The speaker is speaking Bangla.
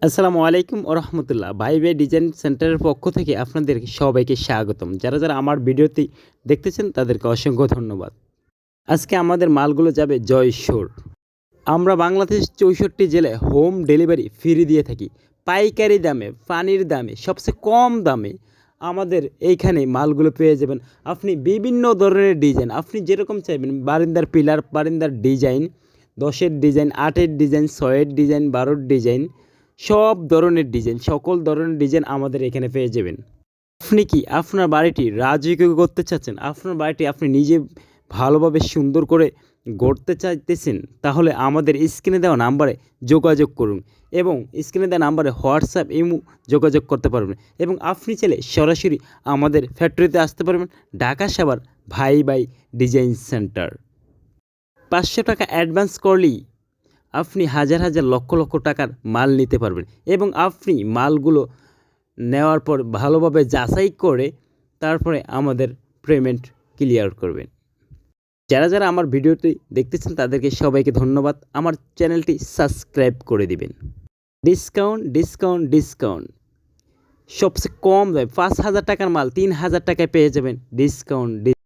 আসসালামু আলাইকুম ওয়া রাহমাতুল্লাহ। ভাই ডিজাইন সেন্টারের পক্ষ থেকে আপনাদের সবাইকে স্বাগতম। যারা আমার ভিডিওটি দেখতেছেন তাদেরকে অসংখ্য ধন্যবাদ। আজকে আমাদের মালগুলো যাবে জয়শুর। আমরা বাংলাদেশ ৬৪ জেলায় হোম ডেলিভারি ফ্রি দিয়ে থাকি। পাইকারি দামে, পানির দামে, সবচেয়ে কম দামে আমাদের এইখানে মালগুলো পেয়ে যাবেন। আপনি বিভিন্ন ধরনের ডিজাইন, আপনি যেরকম চাইবেন বারান্দার পিলার, বারান্দার ডিজাইন, ১০-এর ডিজাইন, ৮-এর ডিজাইন, ৬-এর ডিজাইন, ১২-র ডিজাইন, সব ধরনের ডিজাইন, সকল ধরনের ডিজাইন আমাদের এখানে পেয়ে যাবেন। আপনি কি আপনার বাড়িটি রাজকীয় করতে চাচ্ছেন? আপনার বাড়িটি আপনি নিজে ভালোভাবে সুন্দর করে গড়তে চাইতেছেন? তাহলে আমাদের স্ক্রিনে দেওয়া নাম্বারে যোগাযোগ করুন এবং স্ক্রিনে দেওয়া নাম্বারে হোয়াটসঅ্যাপ, ইমো যোগাযোগ করতে পারবেন এবং আপনি চাইলে সরাসরি আমাদের ফ্যাক্টরিতে আসতে পারবেন। ঢাকা সাভার ভাই ডিজাইন সেন্টার। ৫০০ টাকা অ্যাডভান্স করলেই আপনি হাজার লক্ষ টাকার মাল নিতে পারবেন এবং আপনি মালগুলো নেওয়ার পর ভালোভাবে যাচাই করে তারপরে আমাদের পেমেন্ট ক্লিয়ার করবেন। যারা আমার ভিডিওটি দেখতেছেন তাদেরকে সবাইকে ধন্যবাদ। আমার চ্যানেলটি সাবস্ক্রাইব করে দিবেন। ডিসকাউন্ট সবচেয়ে কম দামে ৫,০০০ টাকার মাল ৩,০০০ টাকায় পেয়ে যাবেন। ডিসকাউন্ট।